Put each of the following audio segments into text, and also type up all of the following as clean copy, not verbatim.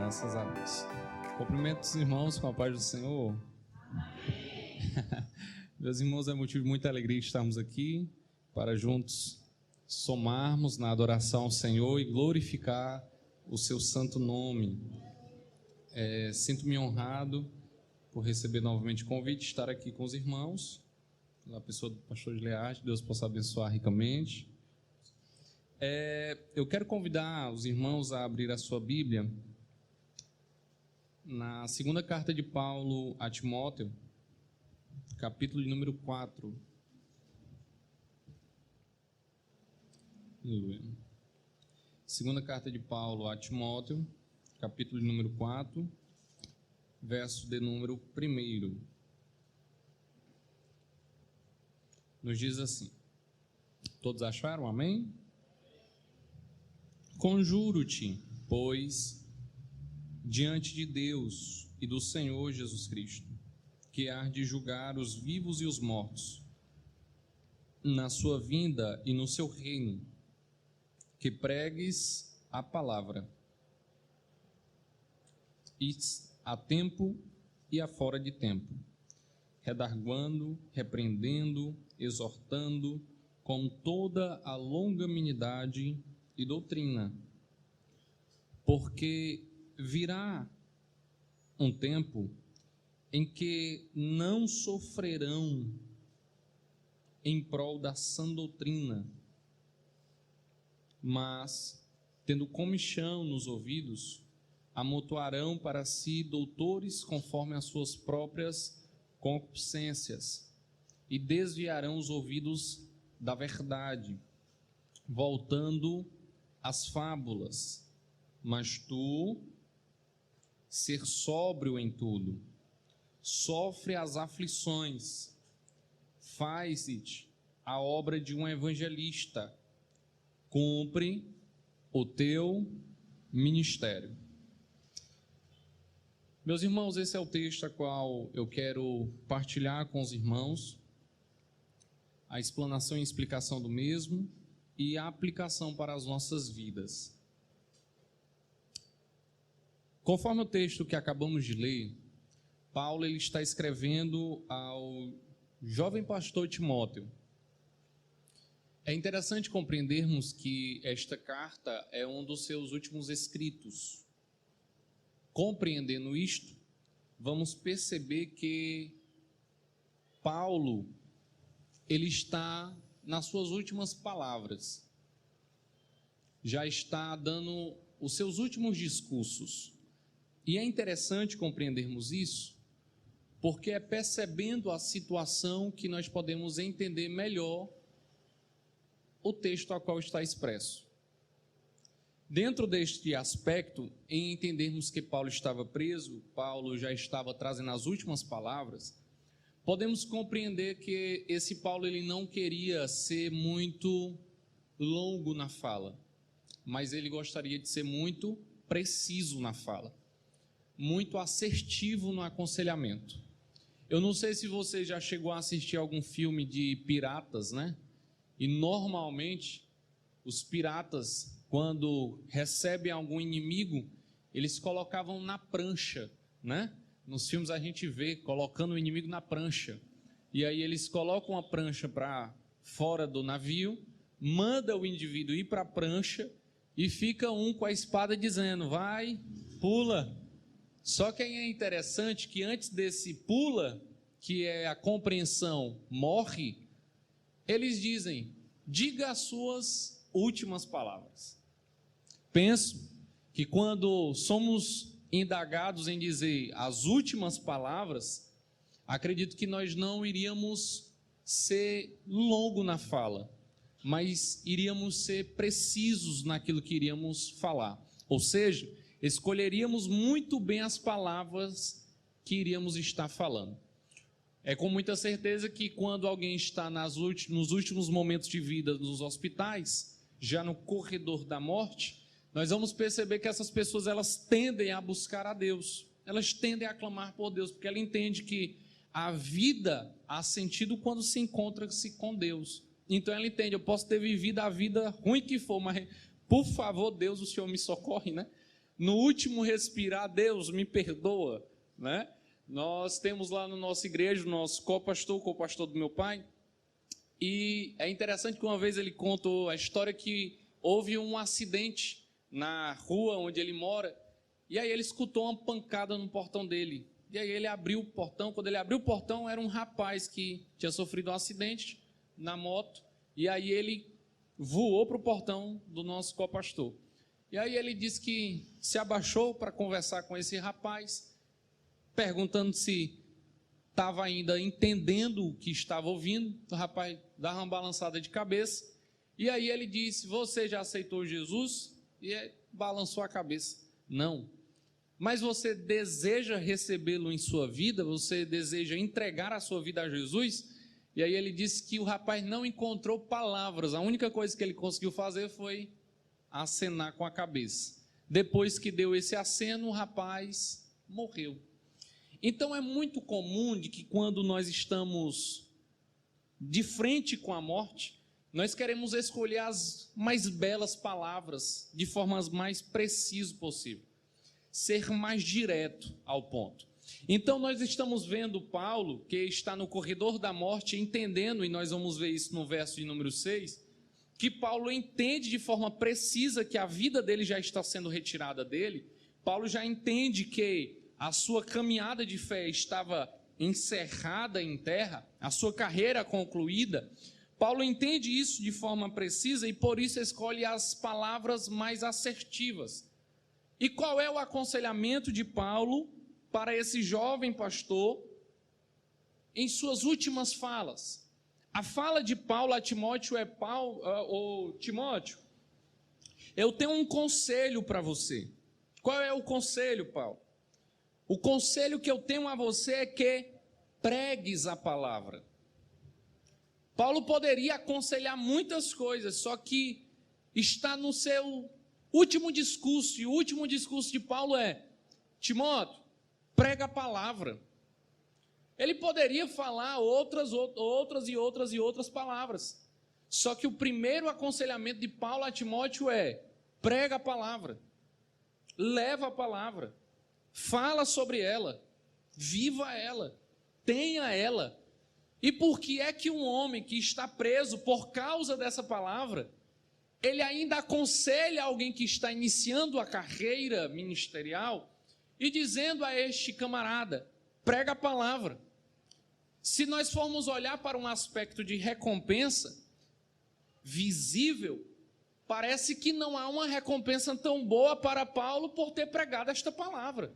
Graças a Deus. Cumprimento os irmãos com a paz do Senhor. Meus irmãos, é motivo de muita alegria estarmos aqui para juntos somarmos na adoração ao Senhor e glorificar o seu santo nome. Sinto-me honrado por receber novamente o convite de estar aqui com os irmãos, na pessoa do pastor Gilead. Deus possa abençoar ricamente. Eu quero convidar os irmãos a abrir a sua Bíblia na segunda carta de Paulo a Timóteo, capítulo de número 4. Aleluia. Segunda carta de Paulo a Timóteo, capítulo de número 4, verso de número 1. Nos diz assim: todos acharam? Amém? Conjuro-te, pois, diante de Deus e do Senhor Jesus Cristo, que há de julgar os vivos e os mortos, na sua vinda e no seu reino, que pregues a palavra, e a tempo e a fora de tempo, redarguando, repreendendo, exortando, com toda a longanimidade e doutrina, porque virá um tempo em que não sofrerão em prol da sã doutrina, mas, tendo comichão nos ouvidos, amontoarão para si doutores conforme as suas próprias concupiscências, e desviarão os ouvidos da verdade, voltando às fábulas. Mas tu, ser sóbrio em tudo, sofre as aflições, faz-te a obra de um evangelista, cumpre o teu ministério. Meus irmãos, esse é o texto a qual eu quero partilhar com os irmãos, a explanação e explicação do mesmo e a aplicação para as nossas vidas. Conforme o texto que acabamos de ler, Paulo ele está escrevendo ao jovem pastor Timóteo. É interessante compreendermos que esta carta é um dos seus últimos escritos. Compreendendo isto, vamos perceber que Paulo ele está nas suas últimas palavras, já está dando os seus últimos discursos. E é interessante compreendermos isso, porque é percebendo a situação que nós podemos entender melhor o texto a qual está expresso. Dentro deste aspecto, em entendermos que Paulo estava preso, Paulo já estava trazendo as últimas palavras, podemos compreender que esse Paulo ele não queria ser muito longo na fala, mas ele gostaria de ser muito preciso na fala, muito assertivo no aconselhamento. Eu não sei se você já chegou a assistir algum filme de piratas, né? E normalmente os piratas, quando recebem algum inimigo, eles colocavam na prancha, né? Nos filmes a gente vê colocando o inimigo na prancha. E aí eles colocam a prancha para fora do navio, manda o indivíduo ir para a prancha e fica um com a espada dizendo: vai, pula. Só que é interessante que antes desse pula, que é a compreensão, morre, eles dizem: diga as suas últimas palavras. Penso que quando somos indagados em dizer as últimas palavras, acredito que nós não iríamos ser longo na fala, mas iríamos ser precisos naquilo que iríamos falar. Ou seja, escolheríamos muito bem as palavras que iríamos estar falando. É com muita certeza que quando alguém está nos últimos momentos de vida nos hospitais, já no corredor da morte, nós vamos perceber que essas pessoas elas tendem a buscar a Deus, elas tendem a clamar por Deus, porque ela entende que a vida há sentido quando se encontra-se com Deus. Então ela entende: eu posso ter vivido a vida ruim que for, mas por favor Deus, o Senhor me socorre, né? no último respirar, Deus me perdoa, né? Nós temos lá na nossa igreja o nosso co-pastor do meu pai, e é interessante que uma vez ele contou a história que houve um acidente na rua onde ele mora, e aí ele escutou uma pancada no portão dele. E aí ele abriu o portão. Quando ele abriu o portão, era um rapaz que tinha sofrido um acidente na moto, e aí ele voou para o portão do nosso co-pastor. E aí ele disse que se abaixou para conversar com esse rapaz, perguntando se estava ainda entendendo o que estava ouvindo. O rapaz dava uma balançada de cabeça, e aí ele disse: você já aceitou Jesus? E ele balançou a cabeça: não. Mas você deseja recebê-lo em sua vida? Você deseja entregar a sua vida a Jesus? E aí ele disse que o rapaz não encontrou palavras, a única coisa que ele conseguiu fazer foi acenar com a cabeça. Depois que deu esse aceno, o rapaz morreu. Então é muito comum de que quando nós estamos de frente com a morte, nós queremos escolher as mais belas palavras de forma mais precisa possível, ser mais direto ao ponto. Então nós estamos vendo Paulo, que está no corredor da morte, entendendo, e nós vamos ver isso no verso de número 6, que Paulo entende de forma precisa que a vida dele já está sendo retirada dele. Paulo já entende que a sua caminhada de fé estava encerrada em terra, a sua carreira concluída. Paulo entende isso de forma precisa e por isso escolhe as palavras mais assertivas. E qual é o aconselhamento de Paulo para esse jovem pastor em suas últimas falas? A fala de Paulo a Timóteo é: Timóteo, eu tenho um conselho para você. Qual é o conselho, Paulo? O conselho que eu tenho a você é que pregues a palavra. Paulo poderia aconselhar muitas coisas, só que está no seu último discurso, e o último discurso de Paulo é: Timóteo, prega a palavra. Ele poderia falar outras palavras, só que o primeiro aconselhamento de Paulo a Timóteo é: prega a palavra, leva a palavra, fala sobre ela, viva ela, tenha ela. E por que é que um homem que está preso por causa dessa palavra, ele ainda aconselha alguém que está iniciando a carreira ministerial e dizendo a este camarada: prega a palavra? Se nós formos olhar para um aspecto de recompensa visível, parece que não há uma recompensa tão boa para Paulo por ter pregado esta palavra.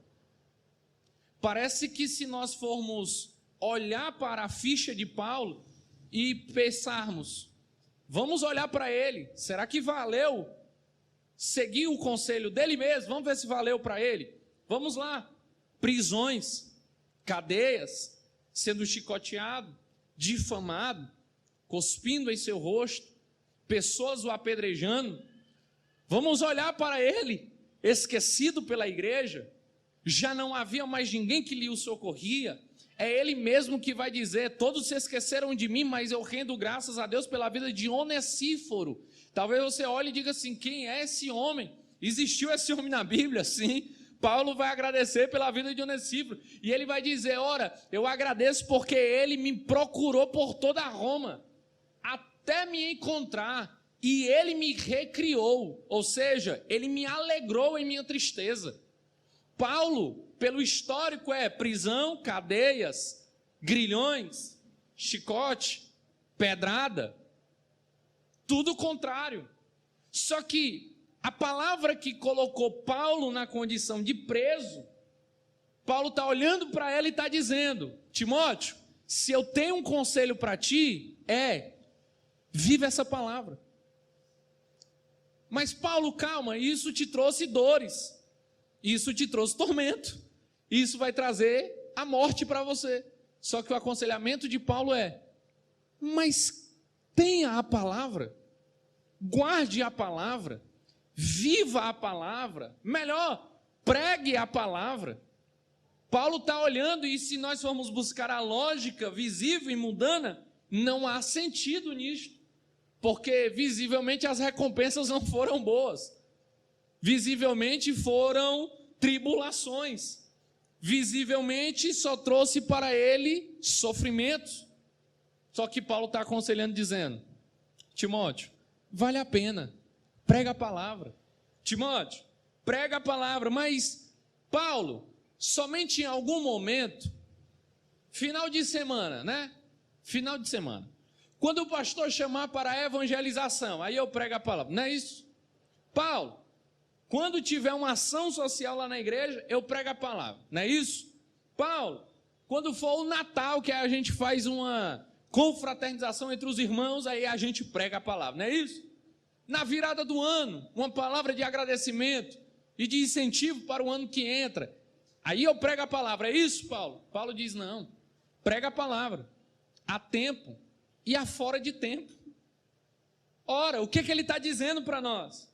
Parece que se nós formos olhar para a ficha de Paulo e pensarmos, vamos olhar para ele, será que valeu seguir o conselho dele mesmo? Vamos ver se valeu para ele. Vamos lá: prisões, cadeias, sendo chicoteado, difamado, cuspindo em seu rosto, pessoas o apedrejando. Vamos olhar para ele, esquecido pela igreja, já não havia mais ninguém que lhe o socorria. É ele mesmo que vai dizer: todos se esqueceram de mim, mas eu rendo graças a Deus pela vida de Onesíforo. Talvez você olhe e diga assim: quem é esse homem? Existiu esse homem na Bíblia? Sim. Paulo vai agradecer pela vida de Onesíforo, e ele vai dizer: ora, eu agradeço porque ele me procurou por toda Roma, até me encontrar, e ele me recriou, ou seja, ele me alegrou em minha tristeza. Paulo, pelo histórico, é prisão, cadeias, grilhões, chicote, pedrada, tudo o contrário. Só que a palavra que colocou Paulo na condição de preso, Paulo está olhando para ela e está dizendo: Timóteo, se eu tenho um conselho para ti, vive essa palavra. Mas Paulo, calma, isso te trouxe dores, isso te trouxe tormento, isso vai trazer a morte para você. Só que o aconselhamento de Paulo é: mas tenha a palavra, guarde a palavra, viva a palavra, melhor, pregue a palavra. Paulo está olhando, e se nós formos buscar a lógica visível e mundana, não há sentido nisto, porque visivelmente as recompensas não foram boas. visivelmente foram tribulações. Visivelmente só trouxe para ele sofrimentos. Só que Paulo está aconselhando, dizendo: Timóteo, vale a pena, prega a palavra. Timóteo, prega a palavra. Mas, Paulo, somente em algum momento, final de semana, né? Final de semana. Quando o pastor chamar para a evangelização, aí eu prego a palavra, não é isso? Paulo, quando tiver uma ação social lá na igreja, eu prego a palavra, não é isso? Paulo, quando for o Natal, que a gente faz uma confraternização entre os irmãos, aí a gente prega a palavra, não é isso? Na virada do ano, uma palavra de agradecimento e de incentivo para o ano que entra, aí eu prego a palavra, é isso, Paulo? Paulo diz: não, prega a palavra, há tempo e há fora de tempo. Ora, o que ele está dizendo para nós?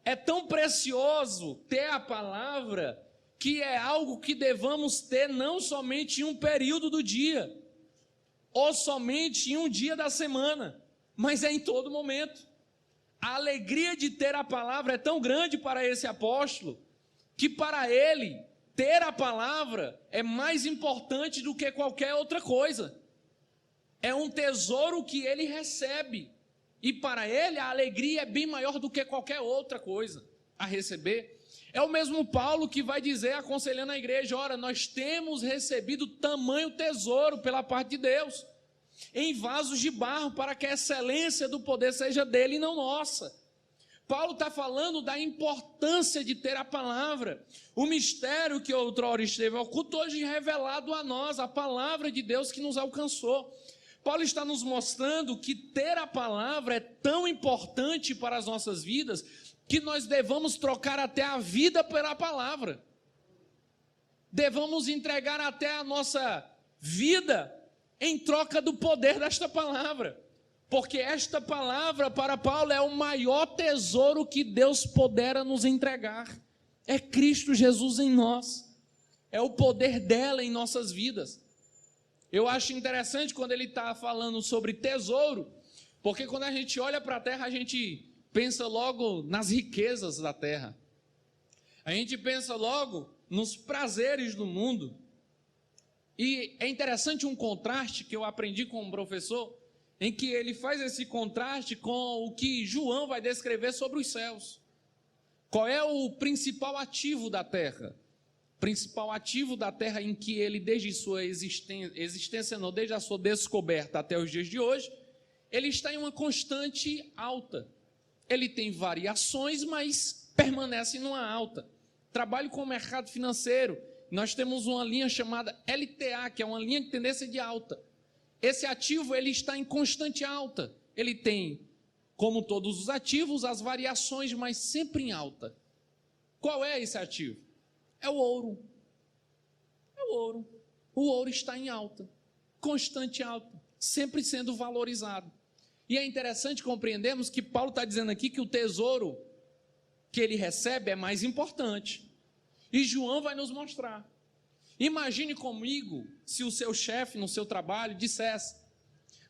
É tão precioso ter a palavra, que é algo que devamos ter não somente em um período do dia, ou somente em um dia da semana, mas é em todo momento. A alegria de ter a palavra é tão grande para esse apóstolo, que para ele, ter a palavra é mais importante do que qualquer outra coisa. É um tesouro que ele recebe, e para ele a alegria é bem maior do que qualquer outra coisa a receber. É o mesmo Paulo que vai dizer, aconselhando a igreja: ora, nós temos recebido tamanho tesouro pela parte de Deus, em vasos de barro, para que a excelência do poder seja dele e não nossa. Paulo está falando da importância de ter a palavra. O mistério que outrora esteve oculto, hoje revelado a nós, a palavra de Deus que nos alcançou. Paulo está nos mostrando que ter a palavra é tão importante para as nossas vidas, que nós devamos trocar até a vida pela palavra. Devamos entregar até a nossa vida em troca do poder desta palavra. Porque esta palavra para Paulo é o maior tesouro que Deus pudera nos entregar. É Cristo Jesus em nós. É o poder dela em nossas vidas. Eu acho interessante quando ele está falando sobre tesouro, porque quando a gente olha para a terra, a gente pensa logo nas riquezas da terra. A gente pensa logo nos prazeres do mundo. E é interessante um contraste que eu aprendi com um professor, em que ele faz esse contraste com o que João vai descrever sobre os céus. Qual é o principal ativo da terra? Principal ativo da terra em que ele, desde sua existência não, desde a sua descoberta até os dias de hoje, ele está em uma constante alta. Ele tem variações, mas permanece numa alta. Trabalho com o mercado financeiro, nós temos uma linha chamada LTA, que é uma linha de tendência de alta. Esse ativo, ele está em constante alta. Ele tem, como todos os ativos, as variações, mas sempre em alta. Qual é esse ativo? É o ouro. É o ouro. O ouro está em alta, constante alta, sempre sendo valorizado. E é interessante compreendermos que Paulo está dizendo aqui que o tesouro que ele recebe é mais importante. E João vai nos mostrar. Imagine comigo se o seu chefe no seu trabalho dissesse: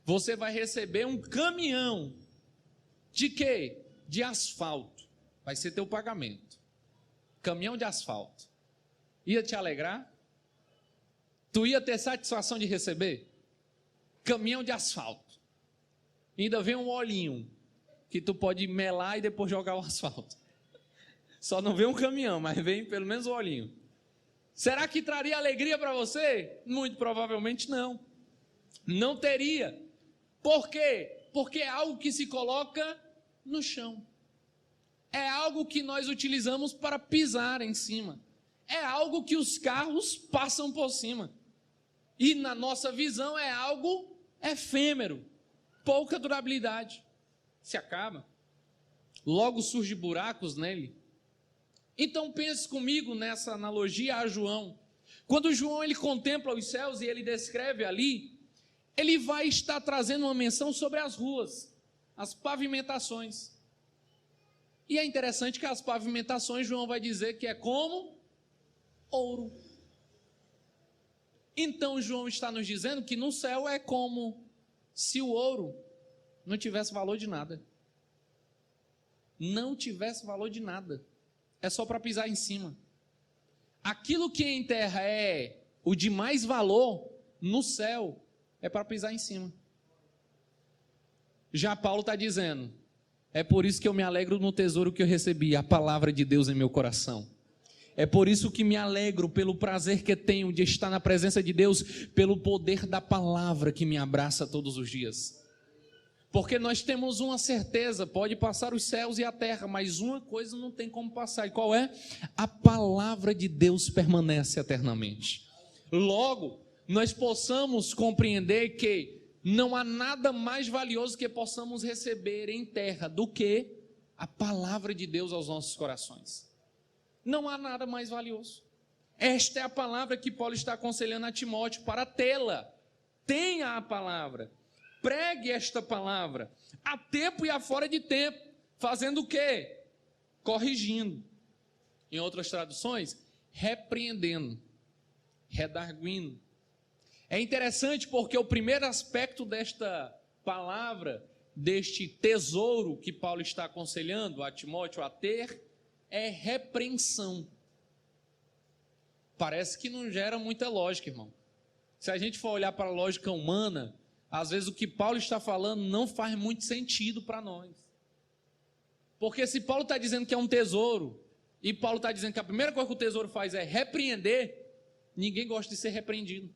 você vai receber um caminhão de quê? De asfalto. Vai ser teu pagamento. Caminhão de asfalto. Ia te alegrar? Tu ia ter satisfação de receber? Caminhão de asfalto. E ainda vem um olhinho que tu pode melar e depois jogar o asfalto. Só não vem um caminhão, mas vem pelo menos o olhinho. Será que traria alegria para você? Muito provavelmente não. Não teria. Por quê? Porque é algo que se coloca no chão. É algo que nós utilizamos para pisar em cima. É algo que os carros passam por cima. E na nossa visão é algo efêmero, pouca durabilidade. Se acaba. Logo surgem buracos nele. Então pense comigo nessa analogia a João. Quando João ele contempla os céus e ele descreve ali, ele vai estar trazendo uma menção sobre as ruas, as pavimentações. E é interessante que as pavimentações, João vai dizer que é como ouro. Então João está nos dizendo que no céu é como se o ouro não tivesse valor de nada. Não tivesse valor de nada. é só para pisar em cima. Aquilo que em terra é o de mais valor, no céu é para pisar em cima. Já Paulo está dizendo, é por isso que eu me alegro no tesouro que eu recebi, a palavra de Deus em meu coração. É por isso que me alegro pelo prazer que tenho de estar na presença de Deus, pelo poder da palavra que me abraça todos os dias. Porque nós temos uma certeza, pode passar os céus e a terra, mas uma coisa não tem como passar, e qual é? A palavra de Deus permanece eternamente. Logo, nós possamos compreender que não há nada mais valioso que possamos receber em terra do que a palavra de Deus aos nossos corações. Não há nada mais valioso. Esta é a palavra que Paulo está aconselhando a Timóteo para tê-la. Tenha a palavra. Pregue esta palavra a tempo e a fora de tempo. Fazendo o quê? Corrigindo. Em outras traduções, repreendendo, redarguindo. É interessante porque o primeiro aspecto desta palavra, deste tesouro que Paulo está aconselhando a Timóteo a ter, é repreensão. Parece que não gera muita lógica, irmão. Se a gente for olhar para a lógica humana, às vezes o que Paulo está falando não faz muito sentido para nós. Porque se Paulo está dizendo que é um tesouro, e Paulo está dizendo que a primeira coisa que o tesouro faz é repreender, ninguém gosta de ser repreendido.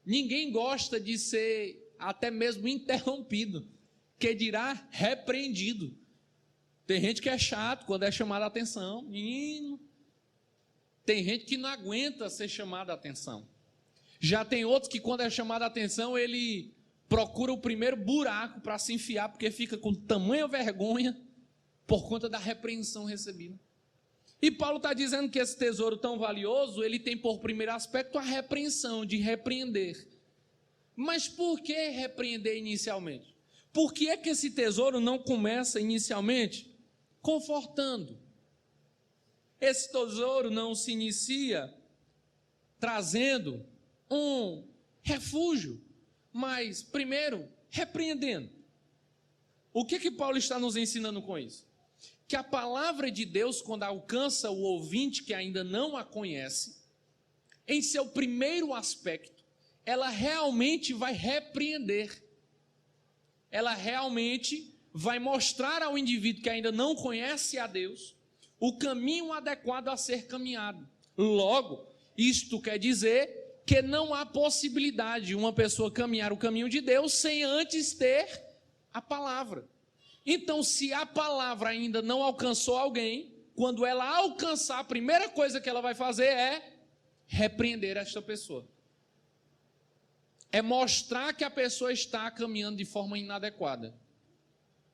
Ninguém gosta de ser até mesmo interrompido, que dirá repreendido. Tem gente que é chato quando é chamada a atenção. Menino. Tem gente que não aguenta ser chamada a atenção. Já tem outros que quando é chamada a atenção, ele procura o primeiro buraco para se enfiar, porque fica com tamanha vergonha por conta da repreensão recebida. E Paulo está dizendo que esse tesouro tão valioso, ele tem por primeiro aspecto a repreensão, de repreender. Mas por que repreender inicialmente? Por que é que esse tesouro não começa inicialmente confortando? Esse tesouro não se inicia trazendo um refúgio, mas primeiro repreendendo. O que Paulo está nos ensinando com isso? Que a palavra de Deus, quando alcança o ouvinte que ainda não a conhece, em seu primeiro aspecto, ela realmente vai repreender. Ela realmente vai mostrar ao indivíduo que ainda não conhece a Deus o caminho adequado a ser caminhado. Logo, isto quer dizer que não há possibilidade de uma pessoa caminhar o caminho de Deus sem antes ter a palavra. Então, se a palavra ainda não alcançou alguém, quando ela alcançar, a primeira coisa que ela vai fazer é repreender esta pessoa. É mostrar que a pessoa está caminhando de forma inadequada.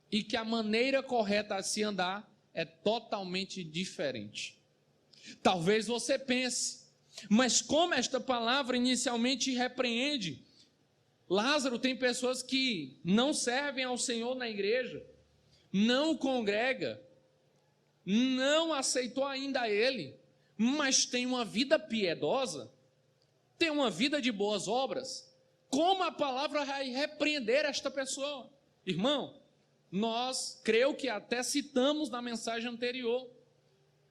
E que a maneira correta a se andar é totalmente diferente. Talvez você pense, mas como esta palavra inicialmente repreende? Lázaro, tem pessoas que não servem ao Senhor na igreja, não congrega, não aceitou ainda Ele, mas tem uma vida piedosa, tem uma vida de boas obras. Como a palavra vai repreender esta pessoa? Irmão, nós, creio que até citamos na mensagem anterior,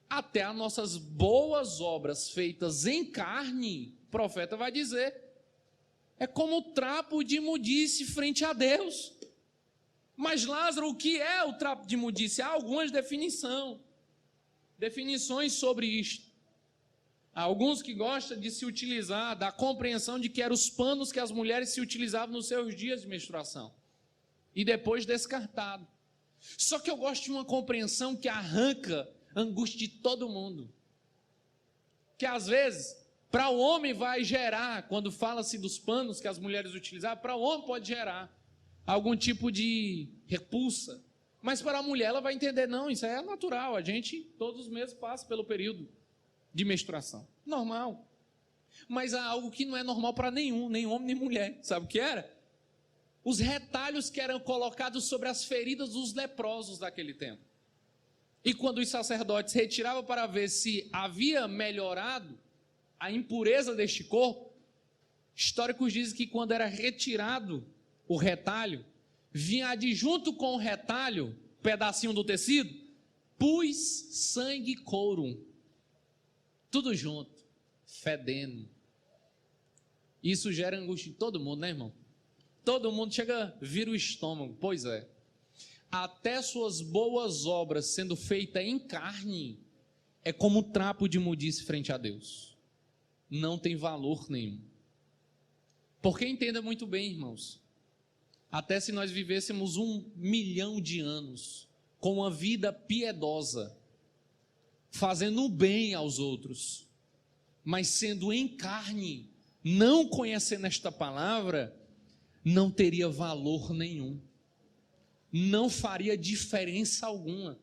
até as nossas boas obras feitas em carne, o profeta vai dizer, é como trapo de imundície frente a Deus. Mas Lázaro, o que é o trapo de imundície? Há algumas definições sobre isto. Há alguns que gostam de se utilizar da compreensão de que eram os panos que as mulheres se utilizavam nos seus dias de menstruação. E depois descartado. Só que eu gosto de uma compreensão que arranca a angústia de todo mundo. Que às vezes, para o homem vai gerar, quando fala-se dos panos que as mulheres utilizavam, para o homem pode gerar algum tipo de repulsa. Mas para a mulher ela vai entender, não, isso é natural, a gente todos os meses passa pelo período de menstruação. Normal. Mas há algo que não é normal para nenhum, nem homem nem mulher. Sabe o que era? Os retalhos que eram colocados sobre as feridas dos leprosos daquele tempo. E quando os sacerdotes retiravam para ver se havia melhorado a impureza deste corpo, históricos dizem que quando era retirado o retalho, vinha adjunto com o retalho, pedacinho do tecido, pus, sangue e couro, tudo junto, fedendo. Isso gera angústia em todo mundo, né, irmão? Todo mundo vira o estômago. Pois é. Até suas boas obras sendo feitas em carne, é como trapo de imundície frente a Deus. Não tem valor nenhum. Porque entenda muito bem, irmãos, até se nós vivêssemos 1 milhão de anos com uma vida piedosa, fazendo o bem aos outros, mas sendo em carne, não conhecendo esta palavra, não teria valor nenhum, não faria diferença alguma,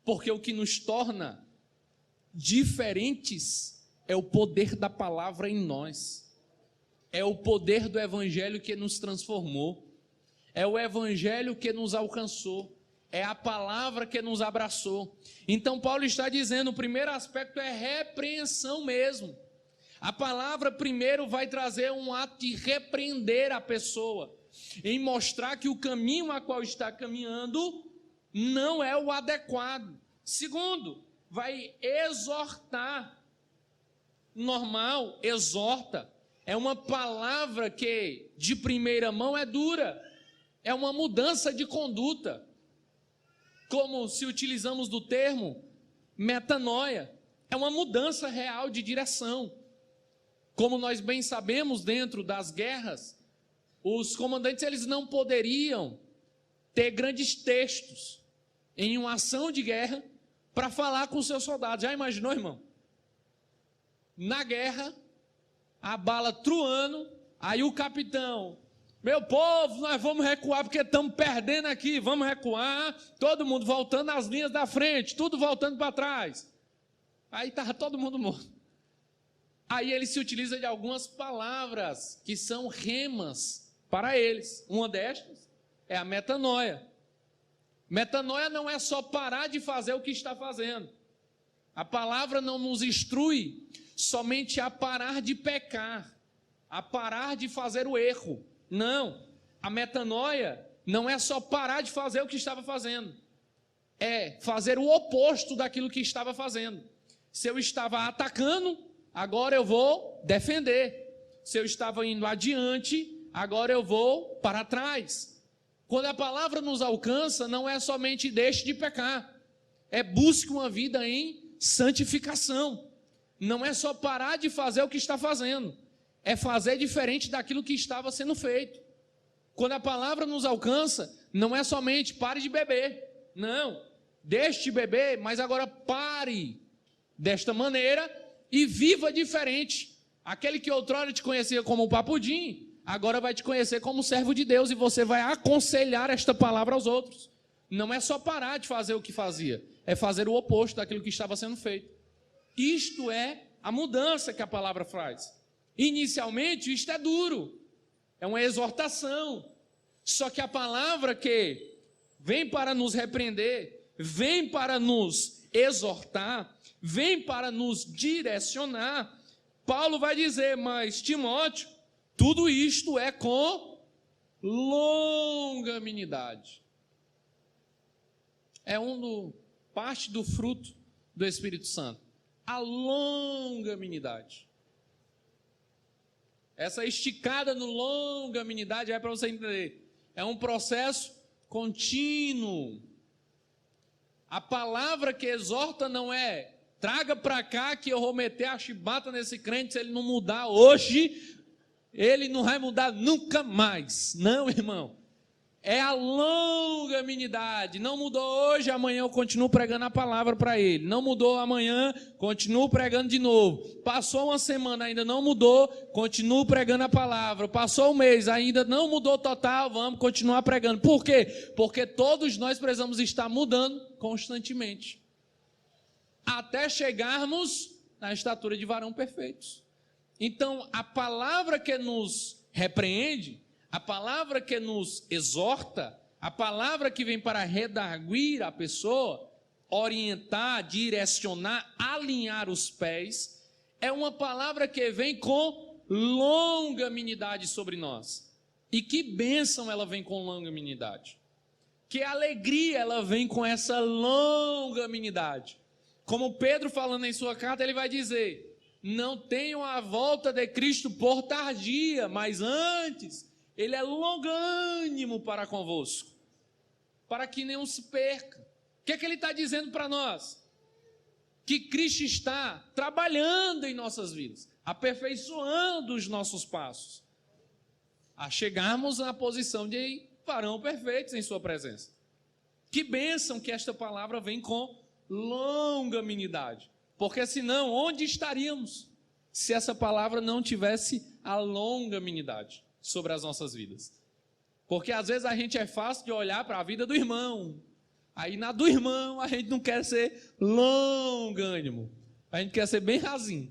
porque o que nos torna diferentes é o poder da palavra em nós, é o poder do evangelho que nos transformou, é o evangelho que nos alcançou, é a palavra que nos abraçou. Então Paulo está dizendo, o primeiro aspecto é repreensão mesmo. A palavra primeiro vai trazer um ato de repreender a pessoa, em mostrar que o caminho a qual está caminhando não é o adequado. Segundo, vai exortar. Normal, exorta. É uma palavra que de primeira mão é dura. É uma mudança de conduta. Como se utilizamos do termo metanoia. É uma mudança real de direção. Como nós bem sabemos, dentro das guerras, os comandantes eles não poderiam ter grandes textos em uma ação de guerra para falar com os seus soldados. Já imaginou, irmão? Na guerra, a bala truando, aí o capitão, meu povo, nós vamos recuar porque estamos perdendo aqui, vamos recuar, todo mundo voltando às linhas da frente, tudo voltando para trás. Aí estava todo mundo morto. Aí ele se utiliza de algumas palavras que são remas para eles. Uma destas é a metanoia. Metanoia não é só parar de fazer o que está fazendo. A palavra não nos instrui somente a parar de pecar, a parar de fazer o erro. Não, a metanoia não é só parar de fazer o que estava fazendo. É fazer o oposto daquilo que estava fazendo. Se eu estava atacando, agora eu vou defender. Se eu estava indo adiante, agora eu vou para trás. Quando a palavra nos alcança, não é somente deixe de pecar, é busque uma vida em santificação. Não é só parar de fazer o que está fazendo, é fazer diferente daquilo que estava sendo feito. Quando a palavra nos alcança, não é somente pare de beber, não, deixe de beber, mas agora pare desta maneira e viva diferente. Aquele que outrora te conhecia como um papudim, agora vai te conhecer como servo de Deus, e você vai aconselhar esta palavra aos outros. Não é só parar de fazer o que fazia, é fazer o oposto daquilo que estava sendo feito. Isto é a mudança que a palavra faz. Inicialmente, isto é duro, é uma exortação. Só que a palavra que vem para nos repreender, vem para nos exortar, vem para nos direcionar, Paulo vai dizer, mas Timóteo, tudo isto é com longanimidade. É parte do fruto do Espírito Santo. A longanimidade. Essa esticada no longanimidade é para você entender. É um processo contínuo. A palavra que exorta não é traga para cá que eu vou meter a chibata nesse crente, se ele não mudar hoje, ele não vai mudar nunca mais. Não, irmão. É a longanimidade. Não mudou hoje, amanhã eu continuo pregando a palavra para ele. Não mudou amanhã, continuo pregando de novo. Passou uma semana, ainda não mudou, continuo pregando a palavra. Passou um mês, ainda não mudou total, vamos continuar pregando. Por quê? Porque todos nós precisamos estar mudando constantemente, até chegarmos na estatura de varão perfeitos. Então, a palavra que nos repreende, a palavra que nos exorta, a palavra que vem para redarguir a pessoa, orientar, direcionar, alinhar os pés, é uma palavra que vem com longanimidade sobre nós. E que bênção ela vem com longanimidade. que a alegria ela vem com essa longanimidade. Como Pedro falando em sua carta, ele vai dizer: não tenham a volta de Cristo por tardia, mas antes ele é longânimo para convosco, para que nenhum se perca. O que é que ele está dizendo para nós? Que Cristo está trabalhando em nossas vidas, aperfeiçoando os nossos passos, a chegarmos na posição de varão perfeitos em sua presença. Que bênção que esta palavra vem com longanimidade, porque senão onde estaríamos se essa palavra não tivesse a longanimidade sobre as nossas vidas? Porque às vezes a gente é fácil de olhar para a vida do irmão, aí na do irmão a gente não quer ser longânimo, a gente quer ser bem rasinho.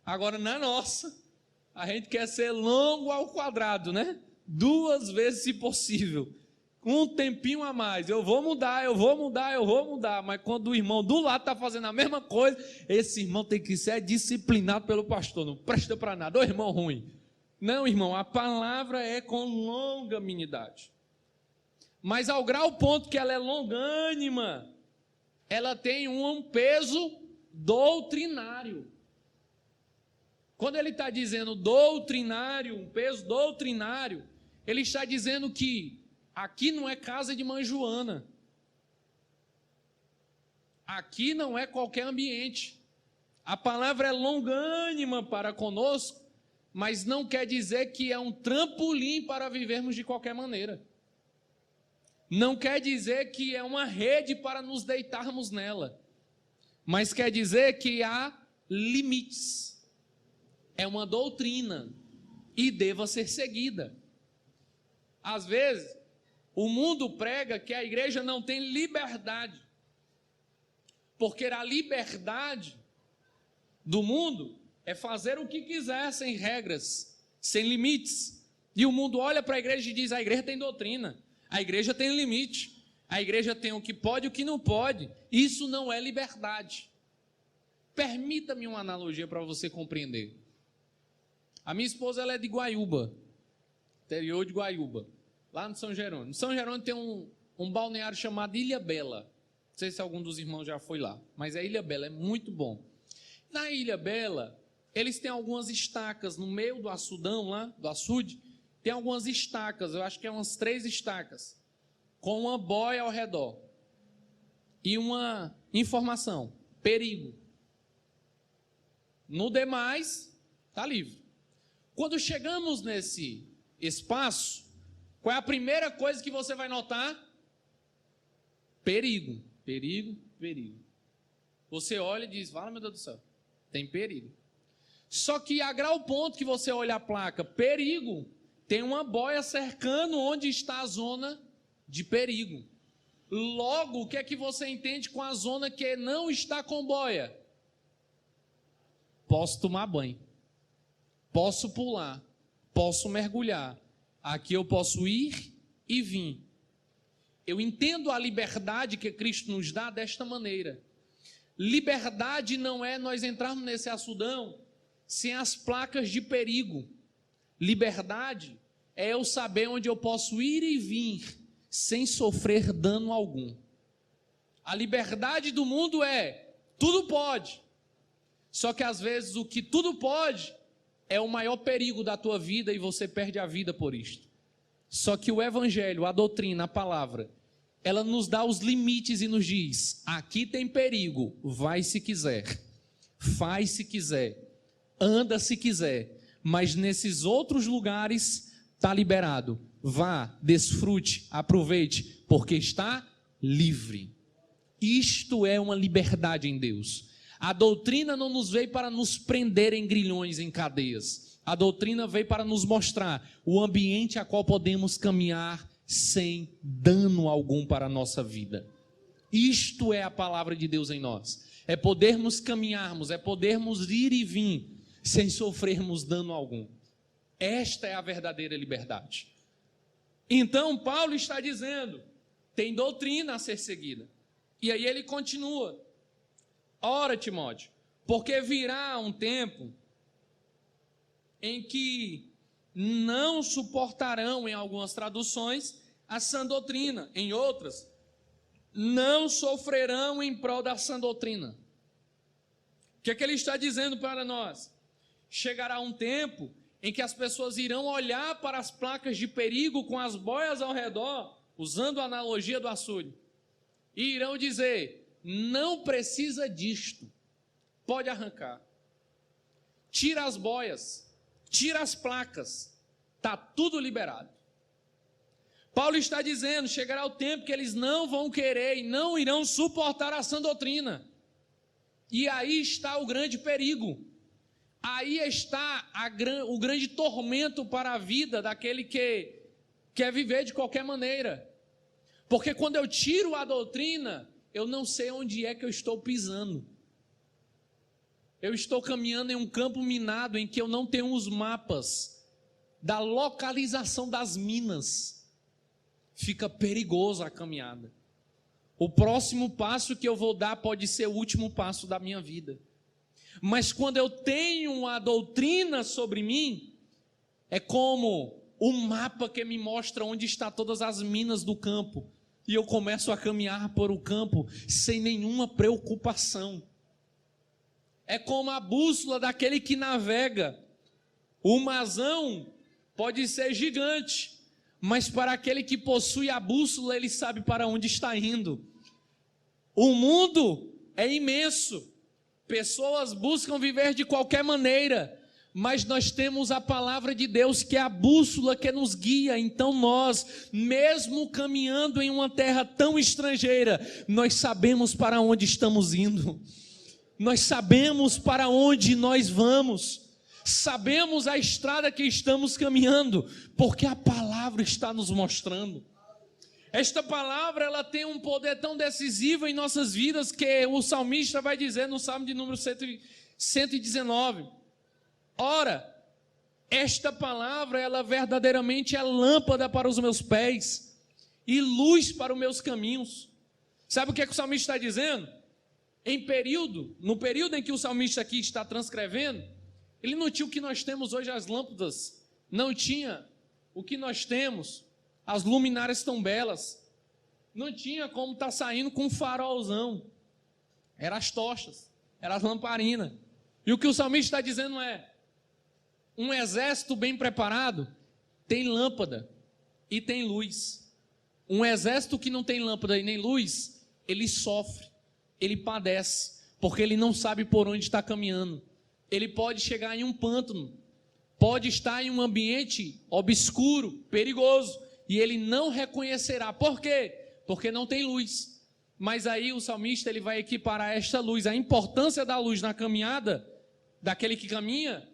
Agora na nossa, a gente quer ser longo ao quadrado, né? 2 vezes se possível, um tempinho a mais. Eu vou mudar, mas quando o irmão do lado está fazendo a mesma coisa, esse irmão tem que ser disciplinado pelo pastor, não presta para nada, ô irmão ruim. Não, irmão, a palavra é com longanimidade, mas ao grau ponto que ela é longânima, ela tem um peso doutrinário. Quando ele está dizendo doutrinário, um peso doutrinário, ele está dizendo que aqui não é casa de mãe Joana, aqui não é qualquer ambiente. A palavra é longânima para conosco, mas não quer dizer que é um trampolim para vivermos de qualquer maneira. Não quer dizer que é uma rede para nos deitarmos nela, mas quer dizer que há limites. É uma doutrina e deva ser seguida. Às vezes, o mundo prega que a igreja não tem liberdade, porque a liberdade do mundo é fazer o que quiser, sem regras, sem limites. E o mundo olha para a igreja e diz: a igreja tem doutrina, a igreja tem limite, a igreja tem o que pode e o que não pode. Isso não é liberdade. Permita-me uma analogia para você compreender. A minha esposa ela é de Guaiúba, interior de Guaiúba, lá no São Jerônimo. No São Jerônimo tem um balneário chamado Ilha Bela. Não sei se algum dos irmãos já foi lá, mas a Ilha Bela é muito bom. Na Ilha Bela, eles têm algumas estacas no meio do açudão lá, do açude, tem algumas estacas, eu acho que é umas 3 estacas, com uma boia ao redor e uma informação: perigo. No demais, está livre. Quando chegamos nesse espaço, qual é a primeira coisa que você vai notar? Perigo, perigo, perigo. Você olha e diz: fala, meu Deus do céu, tem perigo. Só que a grau ponto que você olha a placa perigo, tem uma boia cercando onde está a zona de perigo. Logo, o que é que você entende com a zona que não está com boia? Posso tomar banho, posso pular, posso mergulhar, aqui eu posso ir e vir. Eu entendo a liberdade que Cristo nos dá desta maneira. Liberdade não é nós entrarmos nesse açudão sem as placas de perigo. Liberdade é eu saber onde eu posso ir e vir sem sofrer dano algum. A liberdade do mundo é tudo pode. Só que às vezes o que tudo pode é o maior perigo da tua vida e você perde a vida por isto. Só que o evangelho, a doutrina, a palavra, ela nos dá os limites e nos diz: aqui tem perigo, vai se quiser, faz se quiser, anda se quiser, mas nesses outros lugares está liberado. Vá, desfrute, aproveite, porque está livre. Isto é uma liberdade em Deus. A doutrina não nos veio para nos prender em grilhões, em cadeias. A doutrina veio para nos mostrar o ambiente a qual podemos caminhar sem dano algum para a nossa vida. Isto é a palavra de Deus em nós. É podermos caminharmos, é podermos ir e vir sem sofrermos dano algum. Esta é a verdadeira liberdade. Então Paulo está dizendo, tem doutrina a ser seguida. E aí ele continua: ora, Timóteo, porque virá um tempo em que não suportarão, em algumas traduções, a sã doutrina. Em outras, não sofrerão em prol da sã doutrina. O que é que ele está dizendo para nós? Chegará um tempo em que as pessoas irão olhar para as placas de perigo com as boias ao redor, usando a analogia do açude, e irão dizer: não precisa disto, pode arrancar. Tira as boias, tira as placas, está tudo liberado. Paulo está dizendo, chegará o tempo que eles não vão querer e não irão suportar a sã doutrina. E aí está o grande perigo. Aí está o grande tormento para a vida daquele que quer viver de qualquer maneira. Porque quando eu tiro a doutrina, eu não sei onde é que eu estou pisando. Eu estou caminhando em um campo minado em que eu não tenho os mapas da localização das minas. Fica perigoso a caminhada. O próximo passo que eu vou dar pode ser o último passo da minha vida. Mas quando eu tenho a doutrina sobre mim, é como um mapa que me mostra onde estão todas as minas do campo. E eu começo a caminhar por o campo sem nenhuma preocupação. É como a bússola daquele que navega. O mazão pode ser gigante, mas para aquele que possui a bússola, ele sabe para onde está indo. O mundo é imenso. Pessoas buscam viver de qualquer maneira, mas nós temos a palavra de Deus, que é a bússola que nos guia. Então nós, mesmo caminhando em uma terra tão estrangeira, nós sabemos para onde estamos indo. Nós sabemos para onde nós vamos. Sabemos a estrada que estamos caminhando, porque a palavra está nos mostrando. Esta palavra, ela tem um poder tão decisivo em nossas vidas, que o salmista vai dizer no Salmo de número 119. Ora, esta palavra, ela verdadeiramente é lâmpada para os meus pés e luz para os meus caminhos. Sabe o que é que o salmista está dizendo? No período em que o salmista aqui está transcrevendo, ele não tinha o que nós temos hoje, as lâmpadas, não tinha o que nós temos, as luminárias tão belas, não tinha como estar saindo com um farolzão, eram as tochas, eram as lamparinas. E o que o salmista está dizendo é: um exército bem preparado tem lâmpada e tem luz. Um exército que não tem lâmpada e nem luz, ele sofre, ele padece, porque ele não sabe por onde está caminhando. Ele pode chegar em um pântano, pode estar em um ambiente obscuro, perigoso, e ele não reconhecerá. Por quê? Porque não tem luz. Mas aí o salmista, ele vai equiparar esta luz, a importância da luz na caminhada daquele que caminha,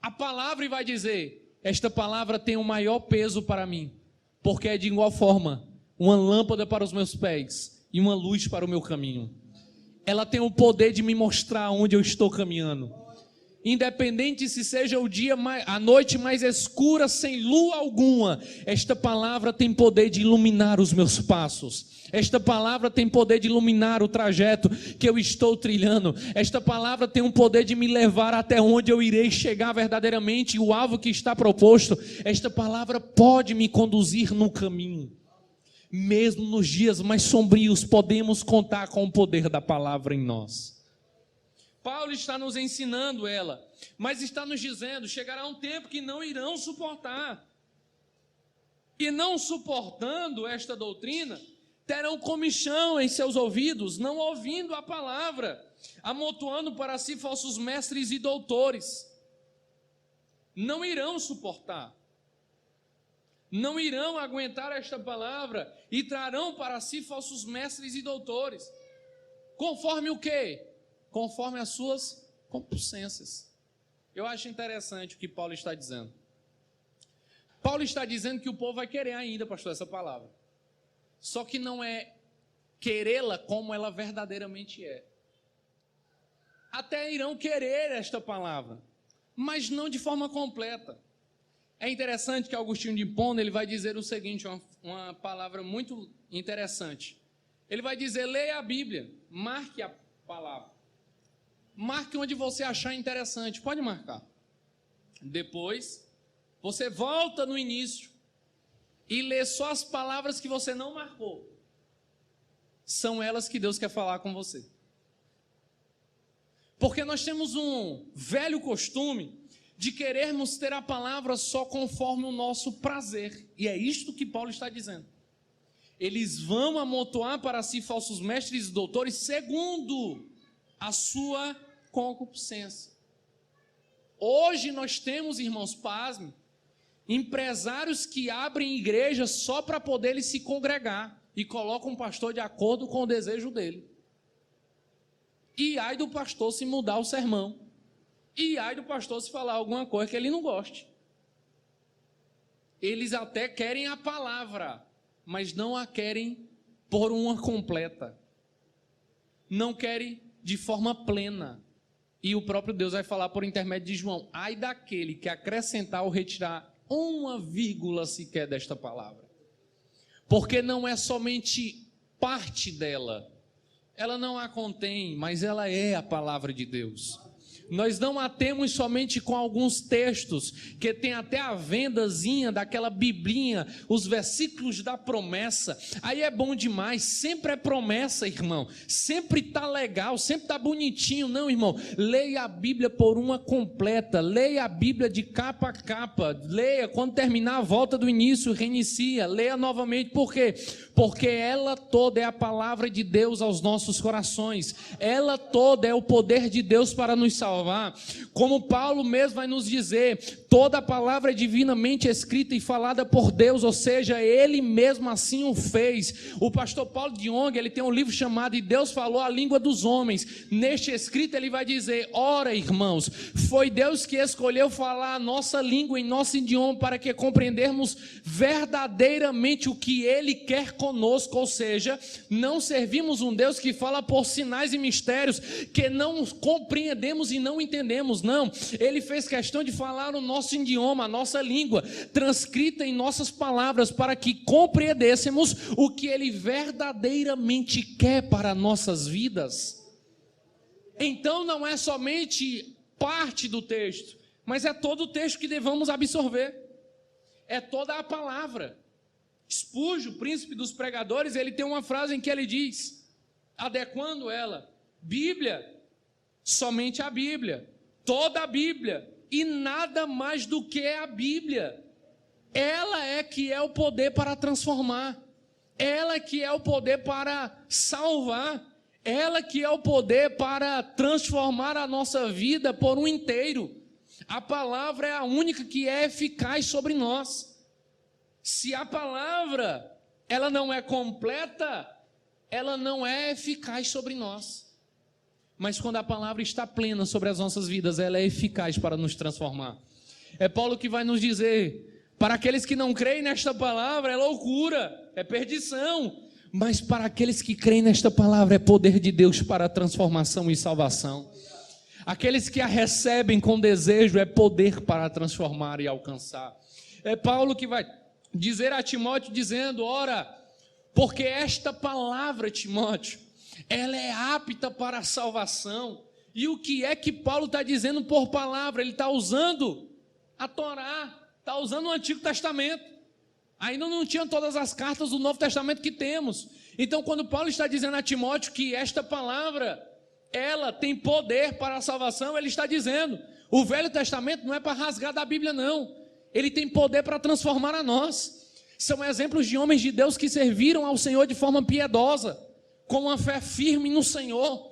a palavra, e vai dizer: esta palavra tem o maior peso para mim, porque é de igual forma uma lâmpada para os meus pés e uma luz para o meu caminho. Ela tem o poder de me mostrar onde eu estou caminhando. Independente se seja a noite mais escura, sem lua alguma, esta palavra tem poder de iluminar os meus passos. Esta palavra tem poder de iluminar o trajeto que eu estou trilhando. Esta palavra tem um poder de me levar até onde eu irei chegar verdadeiramente, o alvo que está proposto. Esta palavra pode me conduzir no caminho. Mesmo nos dias mais sombrios, podemos contar com o poder da palavra em nós. Paulo está nos ensinando ela, mas está nos dizendo: chegará um tempo que não irão suportar. E não suportando esta doutrina, terão comichão em seus ouvidos, não ouvindo a palavra, amontoando para si falsos mestres e doutores. Não irão suportar. Não irão aguentar esta palavra e trarão para si falsos mestres e doutores. Conforme o quê? Conforme as suas concupiscências. Eu acho interessante o que Paulo está dizendo. Paulo está dizendo que o povo vai querer ainda, pastor, essa palavra. Só que não é querê-la como ela verdadeiramente é. Até irão querer esta palavra, mas não de forma completa. É interessante que Agostinho de Hipona, ele vai dizer o seguinte, uma palavra muito interessante. Ele vai dizer: leia a Bíblia, marque a palavra. Marque onde você achar interessante, pode marcar. Depois, você volta no início e ler só as palavras que você não marcou, são elas que Deus quer falar com você. Porque nós temos um velho costume de querermos ter a palavra só conforme o nosso prazer. E é isto que Paulo está dizendo. Eles vão amontoar para si falsos mestres e doutores segundo a sua concupiscência. Hoje nós temos, irmãos, pasme, empresários que abrem igrejas só para poder se congregar e colocam um pastor de acordo com o desejo dele. E ai do pastor se mudar o sermão. E ai do pastor se falar alguma coisa que ele não goste. Eles até querem a palavra, mas não a querem por uma completa. Não querem de forma plena. E o próprio Deus vai falar por intermédio de João: ai daquele que acrescentar ou retirar uma vírgula sequer desta palavra. Porque não é somente parte dela. Ela não a contém, mas ela é a palavra de Deus. Nós não a temos somente com alguns textos, que tem até a vendazinha daquela biblinha, os versículos da promessa. Aí é bom demais, sempre é promessa, irmão. Sempre está legal, sempre está bonitinho. Não, irmão, leia a Bíblia por uma completa, leia a Bíblia de capa a capa, leia, quando terminar, volta do início, reinicia, leia novamente. Por quê? Porque ela toda é a palavra de Deus aos nossos corações. Ela toda é o poder de Deus para nos salvar. Como Paulo mesmo vai nos dizer, toda a palavra é divinamente escrita e falada por Deus, ou seja, ele mesmo assim o fez. O pastor Paulo de Jong, ele tem um livro chamado E Deus Falou a Língua dos Homens. Neste escrito ele vai dizer: ora, irmãos, foi Deus que escolheu falar a nossa língua em nosso idioma para que compreendermos verdadeiramente o que ele quer conosco, ou seja, não servimos um Deus que fala por sinais e mistérios que não compreendemos e não entendemos, não. Ele fez questão de falar o nosso idioma, a nossa língua, transcrita em nossas palavras, para que compreendêssemos o que ele verdadeiramente quer para nossas vidas. Então não é somente parte do texto, mas é todo o texto que devemos absorver. É toda a palavra. Spurgeon, o príncipe dos pregadores, ele tem uma frase em que ele diz, adequando ela: Bíblia, somente a Bíblia, toda a Bíblia e nada mais do que a Bíblia. Ela é que é o poder para transformar, ela que é o poder para salvar, ela que é o poder para transformar a nossa vida por um inteiro. A palavra é a única que é eficaz sobre nós. Se a palavra ela não é completa, ela não é eficaz sobre nós. Mas quando a palavra está plena sobre as nossas vidas, ela é eficaz para nos transformar. É Paulo que vai nos dizer: para aqueles que não creem nesta palavra é loucura, é perdição. Mas para aqueles que creem nesta palavra é poder de Deus para transformação e salvação. Aqueles que a recebem com desejo é poder para transformar e alcançar. É Paulo que vai dizer a Timóteo, dizendo: ora, porque esta palavra, Timóteo, ela é apta para a salvação. E o que é que Paulo está dizendo por palavra? Ele está usando a Torá, está usando o Antigo Testamento. Ainda não tinham todas as cartas do Novo Testamento que temos. Então, quando Paulo está dizendo a Timóteo que esta palavra, ela tem poder para a salvação, ele está dizendo: o Velho Testamento não é para rasgar da Bíblia, não. Ele tem poder para transformar a nós. São exemplos de homens de Deus que serviram ao Senhor de forma piedosa, com uma fé firme no Senhor.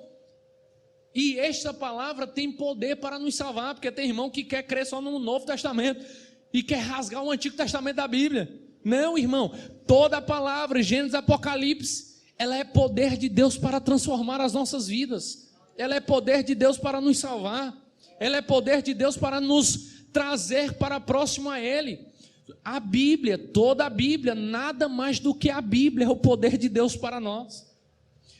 E esta palavra tem poder para nos salvar, porque tem irmão que quer crer só no Novo Testamento e quer rasgar o Antigo Testamento da Bíblia. Não, irmão, toda a palavra, Gênesis, Apocalipse, ela é poder de Deus para transformar as nossas vidas. Ela é poder de Deus para nos salvar. Ela é poder de Deus para nos trazer para próximo a Ele. A Bíblia, toda a Bíblia, nada mais do que a Bíblia é o poder de Deus para nós.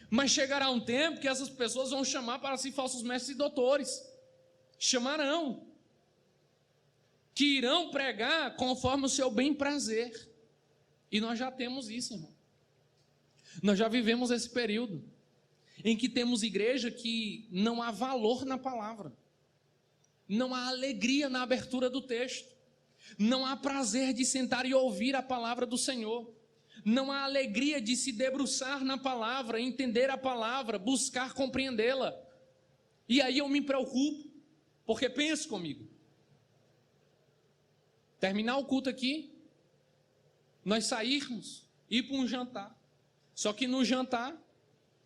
Mas chegará um tempo que essas pessoas vão chamar para si falsos mestres e doutores. Chamarão. Que irão pregar conforme o seu bem prazer. E nós já temos isso, irmão. Nós já vivemos esse período em que temos igreja que não há valor na palavra. Não há alegria na abertura do texto. Não há prazer de sentar e ouvir a palavra do Senhor. Não há alegria de se debruçar na palavra, entender a palavra, buscar compreendê-la. E aí eu me preocupo, porque pense comigo. Terminar o culto aqui, nós sairmos, ir para um jantar. Só que no jantar,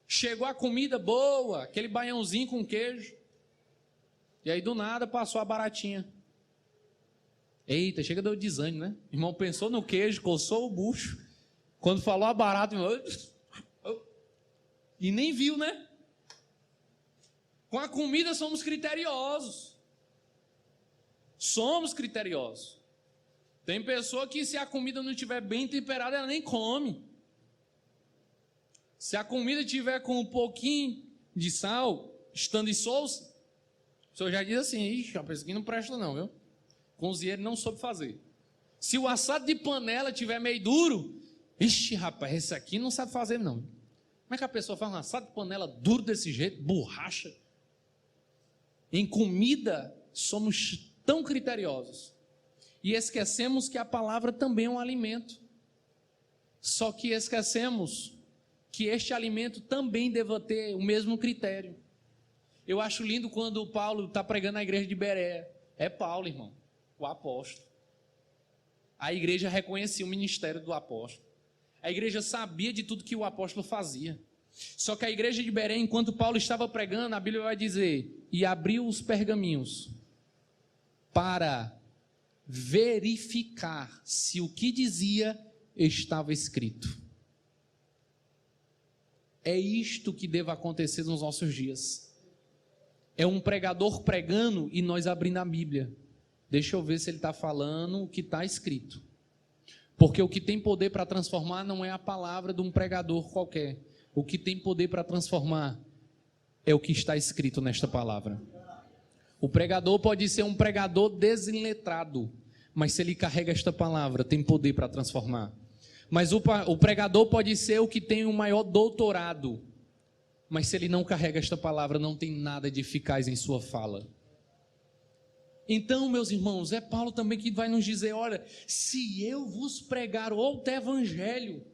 chegou a comida boa, aquele baiãozinho com queijo. E aí do nada passou a baratinha. Eita, chega deu desânimo, né? O irmão pensou no queijo, coçou o bucho. Quando falou a barata, e nem viu, né? Com a comida somos criteriosos. Somos criteriosos. Tem pessoa que se a comida não estiver bem temperada, ela nem come. Se a comida tiver com um pouquinho de sal, estando insossa, o senhor já diz assim, ixi, rapaz, isso aqui não presta não, viu? Cozinheiro não soube fazer. Se o assado de panela tiver meio duro, ixi, rapaz, esse aqui não sabe fazer não. Como é que a pessoa faz um assado de panela duro desse jeito, borracha? Em comida, somos tão criteriosos. E esquecemos que a palavra também é um alimento. Só que esquecemos que este alimento também deva ter o mesmo critério. Eu acho lindo quando o Paulo está pregando na igreja de Bereia. É Paulo, irmão, o apóstolo. A igreja reconhecia o ministério do apóstolo. A igreja sabia de tudo que o apóstolo fazia. Só que a igreja de Bereia, enquanto Paulo estava pregando, a Bíblia vai dizer, e abriu os pergaminhos para verificar se o que dizia estava escrito. É isto que deve acontecer nos nossos dias. É um pregador pregando e nós abrindo a Bíblia. Deixa eu ver se ele está falando o que está escrito. Porque o que tem poder para transformar não é a palavra de um pregador qualquer. O que tem poder para transformar é o que está escrito nesta palavra. O pregador pode ser um pregador desletrado, mas se ele carrega esta palavra, tem poder para transformar. Mas o pregador pode ser o que tem o maior doutorado, mas se ele não carrega esta palavra, não tem nada de eficaz em sua fala. Então, meus irmãos, é Paulo também que vai nos dizer, olha, se eu vos pregar outro evangelho,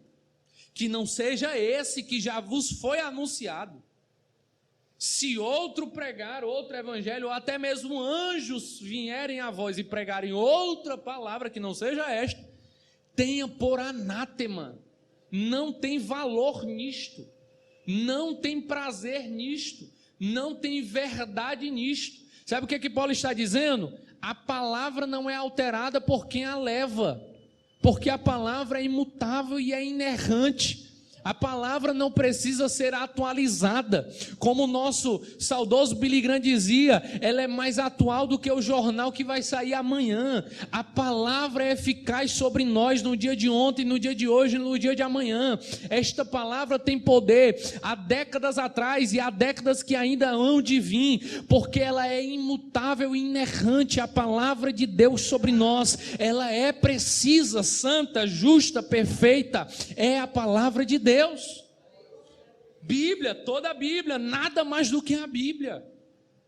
que não seja esse que já vos foi anunciado, se outro pregar outro evangelho, ou até mesmo anjos vierem a vós e pregarem outra palavra que não seja esta, tenha por anátema, não tem valor nisto, não tem prazer nisto, não tem verdade nisto. Sabe o que Paulo está dizendo? A palavra não é alterada por quem a leva, porque a palavra é imutável e é inerrante. A palavra não precisa ser atualizada, como o nosso saudoso Billy Graham dizia, ela é mais atual do que o jornal que vai sair amanhã. A palavra é eficaz sobre nós no dia de ontem, no dia de hoje, no dia de amanhã. Esta palavra tem poder há décadas atrás e há décadas que ainda hão de vir, porque ela é imutável e inerrante. A palavra de Deus sobre nós, ela é precisa, santa, justa, perfeita, é a palavra de Deus. Bíblia, toda a Bíblia, nada mais do que a Bíblia.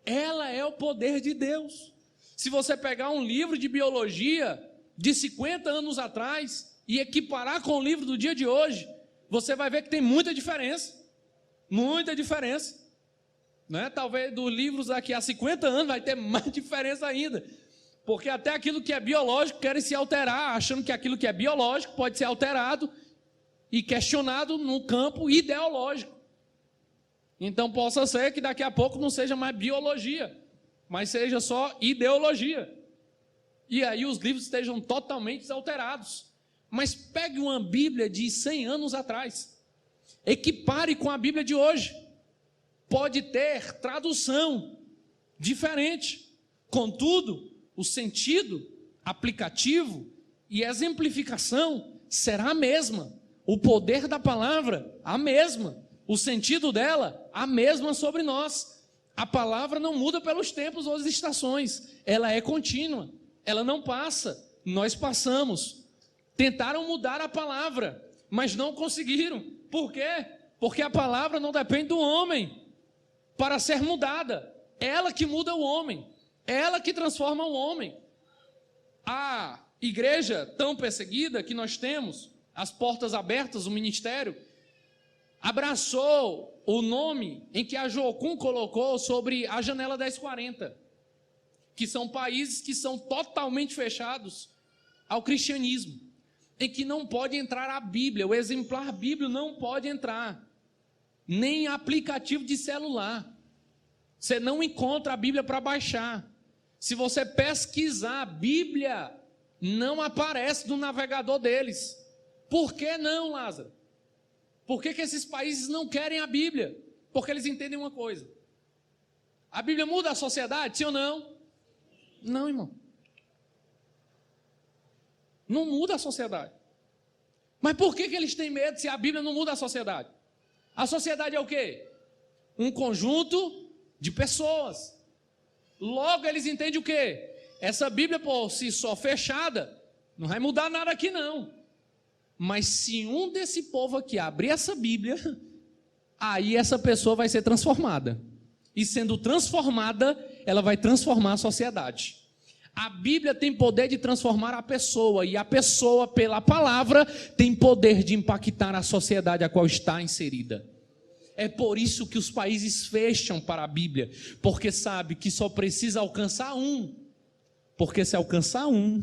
Ela é o poder de Deus. Se você pegar um livro de biologia de 50 anos atrás e equiparar com o livro do dia de hoje, você vai ver que tem muita diferença. Muita diferença. Né? Talvez dos livros aqui há 50 anos vai ter mais diferença ainda. Porque até aquilo que é biológico querem se alterar, achando que aquilo que é biológico pode ser alterado e questionado no campo ideológico. Então possa ser que daqui a pouco não seja mais biologia, mas seja só ideologia. E aí os livros estejam totalmente alterados. Mas pegue uma Bíblia de 100 anos atrás, equipare com a Bíblia de hoje. Pode ter tradução diferente, contudo, o sentido aplicativo e exemplificação será a mesma. O poder da palavra, a mesma. O sentido dela, a mesma sobre nós. A palavra não muda pelos tempos ou as estações. Ela é contínua. Ela não passa. Nós passamos. Tentaram mudar a palavra, mas não conseguiram. Por quê? Porque a palavra não depende do homem para ser mudada. Ela que muda o homem. Ela que transforma o homem. A igreja tão perseguida que nós temos, as portas abertas, o ministério, abraçou o nome em que a Jocum colocou sobre a janela 1040, que são países que são totalmente fechados ao cristianismo, em que não pode entrar a Bíblia, o exemplar bíblico não pode entrar, nem aplicativo de celular. Você não encontra a Bíblia para baixar. Se você pesquisar a Bíblia, não aparece no navegador deles. Por que não, Lázaro? Por que esses países não querem a Bíblia? Porque eles entendem uma coisa: a Bíblia muda a sociedade, sim ou não? Não, irmão. Não muda a sociedade. Mas por que eles têm medo se a Bíblia não muda a sociedade? A sociedade é o quê? Um conjunto de pessoas. Logo eles entendem o quê? Essa Bíblia por si só fechada, não vai mudar nada aqui não. Mas se um desse povo aqui abrir essa Bíblia, aí essa pessoa vai ser transformada. E sendo transformada, ela vai transformar a sociedade. A Bíblia tem poder de transformar a pessoa, e a pessoa, pela palavra, tem poder de impactar a sociedade a qual está inserida. É por isso que os países fecham para a Bíblia, porque sabe que só precisa alcançar um, porque se alcançar um,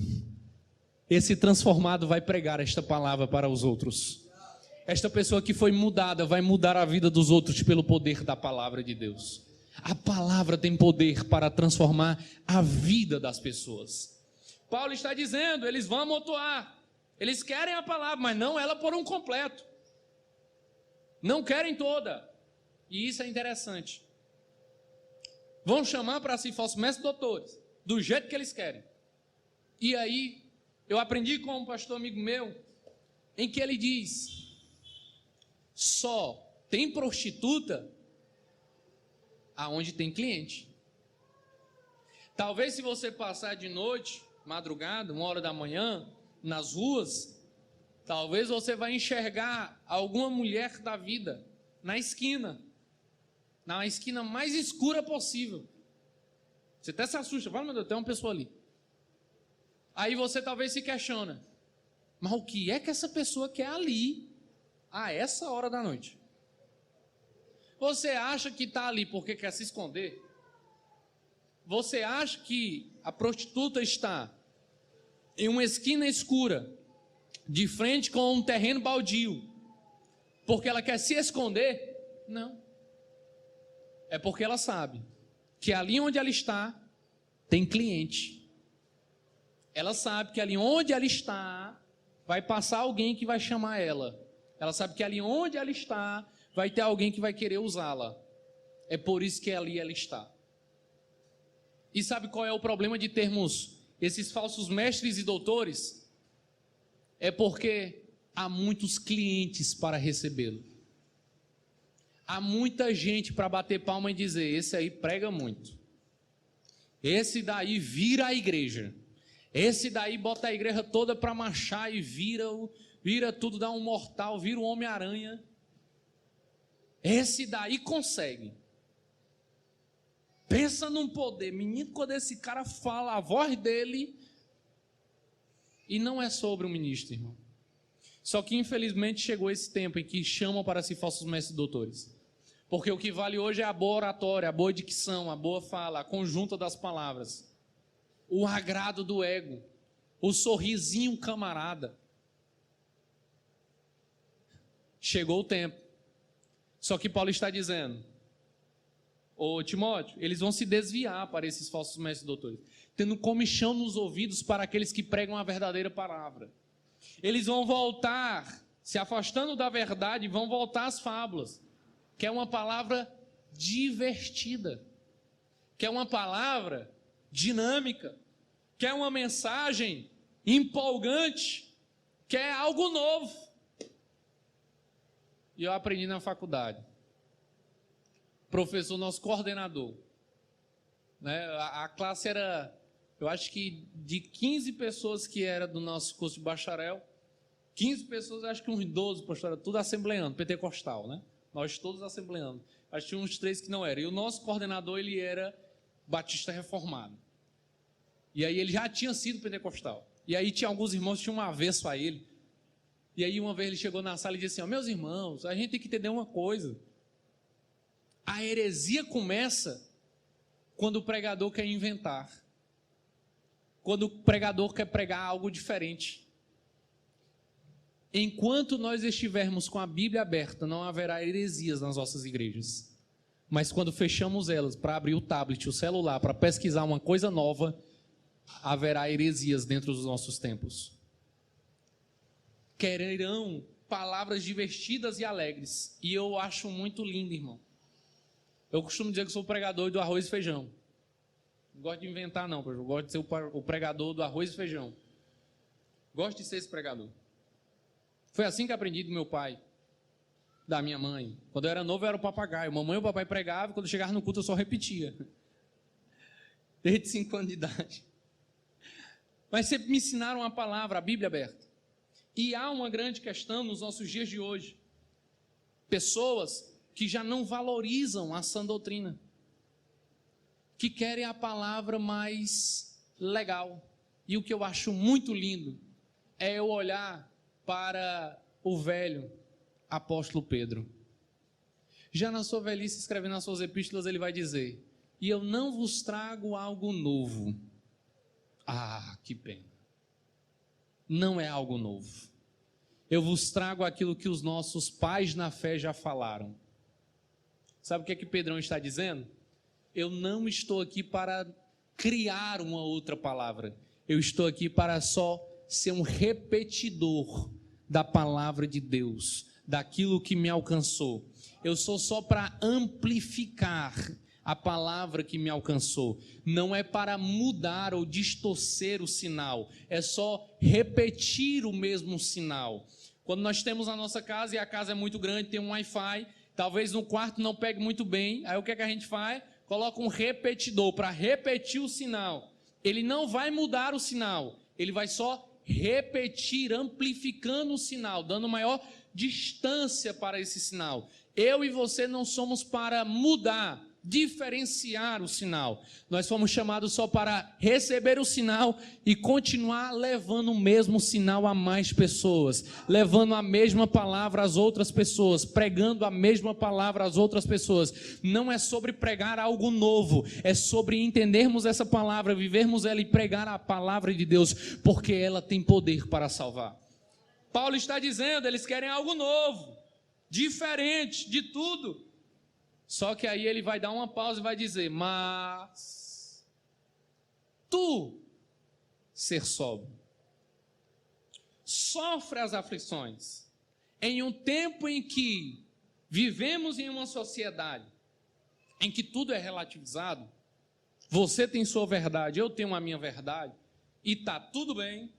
esse transformado vai pregar esta palavra para os outros. Esta pessoa que foi mudada vai mudar a vida dos outros pelo poder da palavra de Deus. A palavra tem poder para transformar a vida das pessoas. Paulo está dizendo, eles vão amontoar, eles querem a palavra, mas não ela por um completo. Não querem toda. E isso é interessante. Vão chamar para si falsos mestres doutores, do jeito que eles querem. E aí, eu aprendi com um pastor amigo meu, em que ele diz: só tem prostituta aonde tem cliente. Talvez se você passar de noite, madrugada, 1h da manhã, nas ruas, talvez você vai enxergar alguma mulher da vida na esquina mais escura possível. Você até se assusta, fala, meu Deus, tem uma pessoa ali. Aí você talvez se questiona, mas o que é que essa pessoa quer ali, a essa hora da noite? Você acha que está ali porque quer se esconder? Você acha que a prostituta está em uma esquina escura, de frente com um terreno baldio, porque ela quer se esconder? Não. É porque ela sabe que ali onde ela está, tem cliente. Ela sabe que ali onde ela está, vai passar alguém que vai chamar ela. Ela sabe que ali onde ela está, vai ter alguém que vai querer usá-la. É por isso que ali ela está. E sabe qual é o problema de termos esses falsos mestres e doutores? É porque há muitos clientes para recebê-lo. Há muita gente para bater palma e dizer: esse aí prega muito. Esse daí vira a igreja. Esse daí bota a igreja toda para marchar e vira tudo, dá um mortal, vira um Homem-Aranha. Esse daí consegue. Pensa num poder. Menino, quando esse cara fala, a voz dele. E não é sobre o ministro, irmão. Só que infelizmente chegou esse tempo em que chamam para si falsos mestres e doutores. Porque o que vale hoje é a boa oratória, a boa dicção, a boa fala, a conjunta das palavras. O agrado do ego. O sorrisinho camarada. Chegou o tempo. Só que Paulo está dizendo: ô Timóteo, eles vão se desviar para esses falsos mestres e doutores, tendo comichão nos ouvidos para aqueles que pregam a verdadeira palavra. Eles vão voltar, se afastando da verdade, vão voltar às fábulas, que é uma palavra divertida, que é uma palavra dinâmica, que é uma mensagem empolgante, que é algo novo. E eu aprendi na faculdade. Professor, nosso coordenador, né? A classe era, eu acho que de 15 pessoas que era do nosso curso de bacharel, 15 pessoas, acho que uns 12, pastor, tudo assembleando, pentecostal, né? Nós todos assembleando. Acho que tinha uns 3 que não eram. E o nosso coordenador, ele era batista reformado. E aí ele já tinha sido pentecostal. E aí tinha alguns irmãos que tinham um avesso a ele. E aí uma vez ele chegou na sala e disse assim: meus irmãos, a gente tem que entender uma coisa. A heresia começa quando o pregador quer inventar. Quando o pregador quer pregar algo diferente. Enquanto nós estivermos com a Bíblia aberta, não haverá heresias nas nossas igrejas. Mas quando fechamos elas para abrir o tablet, o celular, para pesquisar uma coisa nova, haverá heresias dentro dos nossos tempos. Quererão palavras divertidas e alegres. E eu acho muito lindo, irmão. Eu costumo dizer que sou o pregador do arroz e feijão. Não gosto de inventar, não. Eu gosto de ser o pregador do arroz e feijão. Gosto de ser esse pregador. Foi assim que aprendi do meu pai, da minha mãe. Quando eu era novo, eu era o papagaio. Mamãe e o papai pregavam, e quando eu chegava no culto, eu só repetia. Desde 5 anos de idade. Mas sempre me ensinaram a palavra, a Bíblia aberta. E há uma grande questão nos nossos dias de hoje. Pessoas que já não valorizam a sã doutrina. Que querem a palavra mais legal. E o que eu acho muito lindo é eu olhar para o velho apóstolo Pedro. Já na sua velhice, escrevendo nas suas epístolas, ele vai dizer: e eu não vos trago algo novo. Ah, que pena. Não é algo novo. Eu vos trago aquilo que os nossos pais na fé já falaram. Sabe o que é que Pedrão está dizendo? Eu não estou aqui para criar uma outra palavra. Eu estou aqui para só ser um repetidor da palavra de Deus, daquilo que me alcançou. Eu sou só para amplificar a palavra que me alcançou. Não é para mudar ou distorcer o sinal, é só repetir o mesmo sinal. Quando nós temos a nossa casa e a casa é muito grande, tem um Wi-Fi, talvez no quarto não pegue muito bem, aí o que é que a gente faz? Coloca um repetidor para repetir o sinal. Ele não vai mudar o sinal, ele vai só repetir, amplificando o sinal, dando maior distância para esse sinal. Eu e você não somos para mudar, diferenciar o sinal. Nós fomos chamados só para receber o sinal e continuar levando o mesmo sinal a mais pessoas, levando a mesma palavra às outras pessoas, pregando a mesma palavra às outras pessoas. Não é sobre pregar algo novo, é sobre entendermos essa palavra, vivermos ela e pregar a palavra de Deus, porque ela tem poder para salvar. Paulo está dizendo, eles querem algo novo, diferente de tudo. Só que aí ele vai dar uma pausa e vai dizer: mas tu, ser sóbrio, sofre as aflições, em um tempo em que vivemos em uma sociedade em que tudo é relativizado. Você tem sua verdade, eu tenho a minha verdade, e está tudo bem.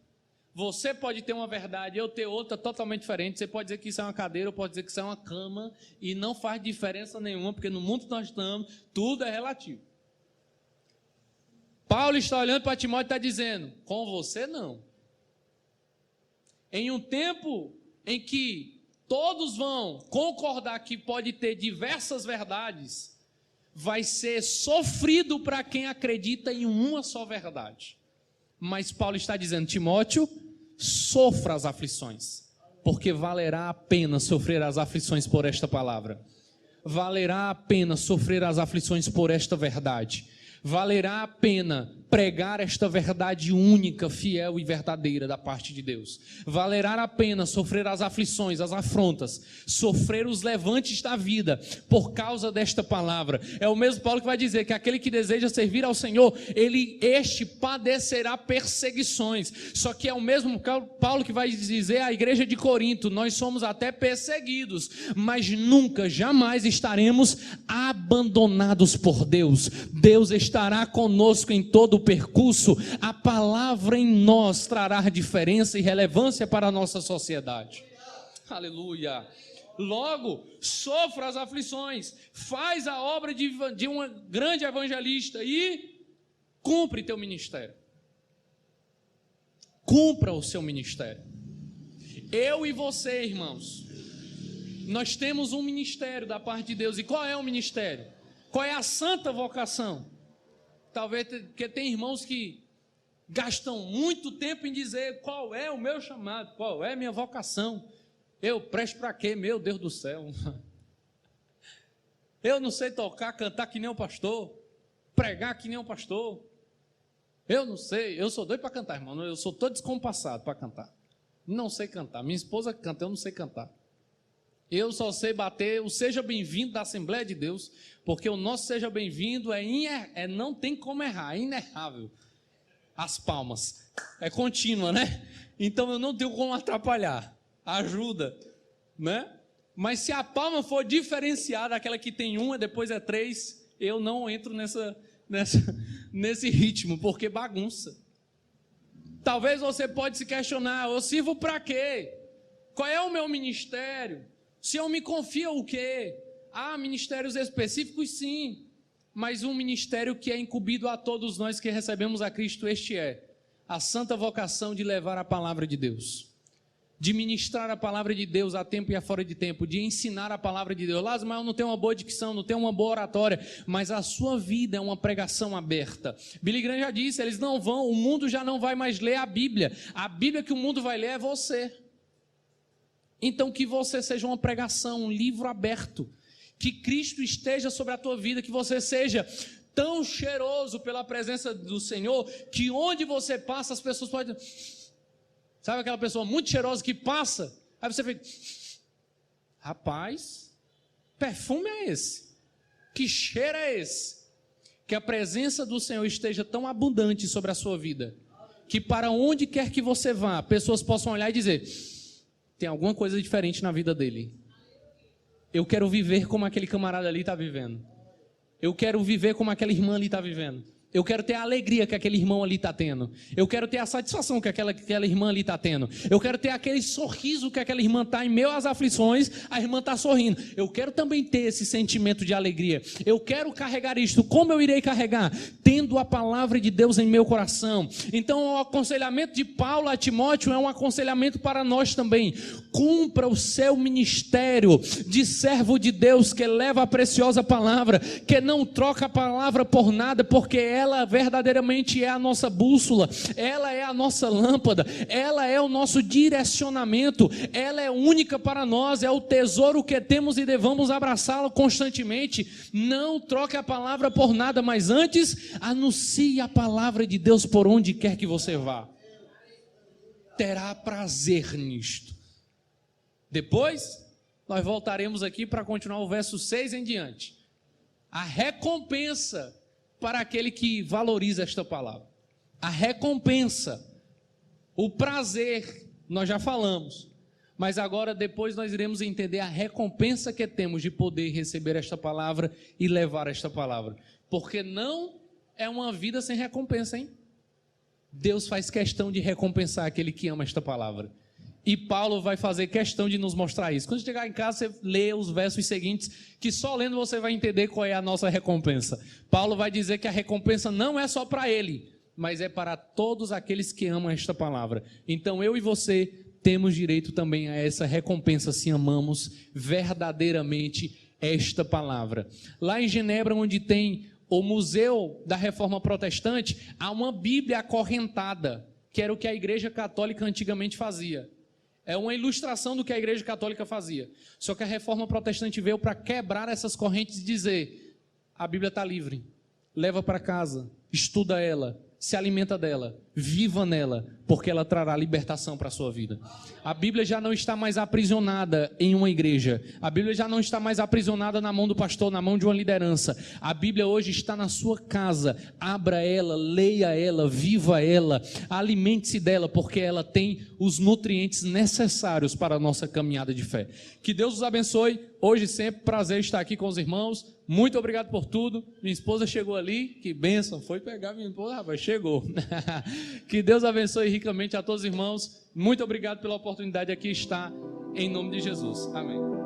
Você pode ter uma verdade, eu ter outra totalmente diferente. Você pode dizer que isso é uma cadeira, eu posso dizer que isso é uma cama, e não faz diferença nenhuma, porque no mundo que nós estamos, tudo é relativo. Paulo está olhando para Timóteo e está dizendo: com você não. Em um tempo em que todos vão concordar que pode ter diversas verdades, vai ser sofrido para quem acredita em uma só verdade. Mas Paulo está dizendo: Timóteo, sofra as aflições, porque valerá a pena sofrer as aflições por esta palavra. Valerá a pena sofrer as aflições por esta verdade. Valerá a pena pregar esta verdade única, fiel e verdadeira da parte de Deus. Valerá a pena sofrer as aflições, as afrontas, sofrer os levantes da vida por causa desta palavra. É o mesmo Paulo que vai dizer que aquele que deseja servir ao Senhor, este padecerá perseguições. Só que é o mesmo Paulo que vai dizer à igreja de Corinto: nós somos até perseguidos, mas nunca, jamais estaremos abandonados por Deus. Deus estará conosco em todo o percurso. A palavra em nós trará diferença e relevância para a nossa sociedade. Aleluia. Logo, sofra as aflições, faz a obra de uma grande evangelista e cumpre teu ministério. Cumpra o seu ministério. Eu e você, irmãos, nós temos um ministério da parte de Deus. E qual é o ministério? Qual é a santa vocação? Talvez porque tem irmãos que gastam muito tempo em dizer qual é o meu chamado, qual é a minha vocação. Eu presto para quê, meu Deus do céu? Eu não sei tocar, cantar que nem um pastor, pregar que nem um pastor. Eu não sei, eu sou doido para cantar, irmão, eu sou todo descompassado para cantar. Não sei cantar, minha esposa canta, eu não sei cantar. Eu só sei bater o seja bem-vindo da Assembleia de Deus, porque o nosso seja bem-vindo não tem como errar, é inerrável. As palmas, é contínua, né? Então eu não tenho como atrapalhar, ajuda, né? Mas se a palma for diferenciada, aquela que tem uma, depois é 3, eu não entro nesse ritmo, porque bagunça. Talvez você pode se questionar, eu sirvo para quê? Qual é o meu ministério? Se eu me confio o quê? Há ministérios específicos, sim, mas um ministério que é incumbido a todos nós que recebemos a Cristo, este é a santa vocação de levar a palavra de Deus, de ministrar a palavra de Deus a tempo e a fora de tempo, de ensinar a palavra de Deus. Lázaro, mas eu não tenho uma boa dicção, não tenho uma boa oratória, mas a sua vida é uma pregação aberta. Billy Graham já disse, o mundo já não vai mais ler a Bíblia que o mundo vai ler é você. Então que você seja uma pregação, um livro aberto, que Cristo esteja sobre a tua vida, que você seja tão cheiroso pela presença do Senhor, que onde você passa as pessoas podem... Sabe aquela pessoa muito cheirosa que passa, aí você fica, rapaz, perfume é esse? Que cheiro é esse? Que a presença do Senhor esteja tão abundante sobre a sua vida, que para onde quer que você vá, pessoas possam olhar e dizer, tem alguma coisa diferente na vida dele. Eu quero viver como aquele camarada ali está vivendo. Eu quero viver como aquela irmã ali está vivendo. Eu quero ter a alegria que aquele irmão ali está tendo. Eu quero ter a satisfação que aquela irmã ali está tendo. Eu quero ter aquele sorriso que aquela irmã está em meio às aflições, a irmã está sorrindo. Eu quero também ter esse sentimento de alegria. Eu quero carregar isto. Como eu irei carregar? Tendo a palavra de Deus em meu coração. Então o aconselhamento de Paulo a Timóteo é um aconselhamento para nós também. Cumpra o seu ministério de servo de Deus, que leva a preciosa palavra, que não troca a palavra por nada, porque ela verdadeiramente é a nossa bússola, ela é a nossa lâmpada, ela é o nosso direcionamento, ela é única para nós, é o tesouro que temos e devemos abraçá-la constantemente. Não troque a palavra por nada, mas antes anuncie a palavra de Deus por onde quer que você vá. Terá prazer nisto. Depois nós voltaremos aqui para continuar o verso 6 em diante. A recompensa para aquele que valoriza esta palavra. A recompensa, o prazer, nós já falamos, mas agora depois nós iremos entender a recompensa que temos de poder receber esta palavra e levar esta palavra, porque não é uma vida sem recompensa, hein? Deus faz questão de recompensar aquele que ama esta palavra. E Paulo vai fazer questão de nos mostrar isso. Quando chegar em casa, você lê os versos seguintes, que só lendo você vai entender qual é a nossa recompensa. Paulo vai dizer que a recompensa não é só para ele, mas é para todos aqueles que amam esta palavra. Então eu e você temos direito também a essa recompensa, se amamos verdadeiramente esta palavra. Lá em Genebra, onde tem o Museu da Reforma Protestante, há uma Bíblia acorrentada, que era o que a Igreja Católica antigamente fazia. É uma ilustração do que a Igreja Católica fazia. Só que a Reforma Protestante veio para quebrar essas correntes e dizer, a Bíblia está livre, leva para casa, estuda ela, se alimenta dela, viva nela, porque ela trará libertação para a sua vida. A Bíblia já não está mais aprisionada em uma igreja. A Bíblia já não está mais aprisionada na mão do pastor, na mão de uma liderança. A Bíblia hoje está na sua casa. Abra ela, leia ela, viva ela, alimente-se dela, porque ela tem os nutrientes necessários para a nossa caminhada de fé. Que Deus os abençoe. Hoje sempre prazer estar aqui com os irmãos. Muito obrigado por tudo. Minha esposa chegou ali, que bênção, foi pegar minha esposa, rapaz, chegou. Que Deus abençoe ricamente a todos os irmãos. Muito obrigado pela oportunidade de aqui estar, em nome de Jesus. Amém.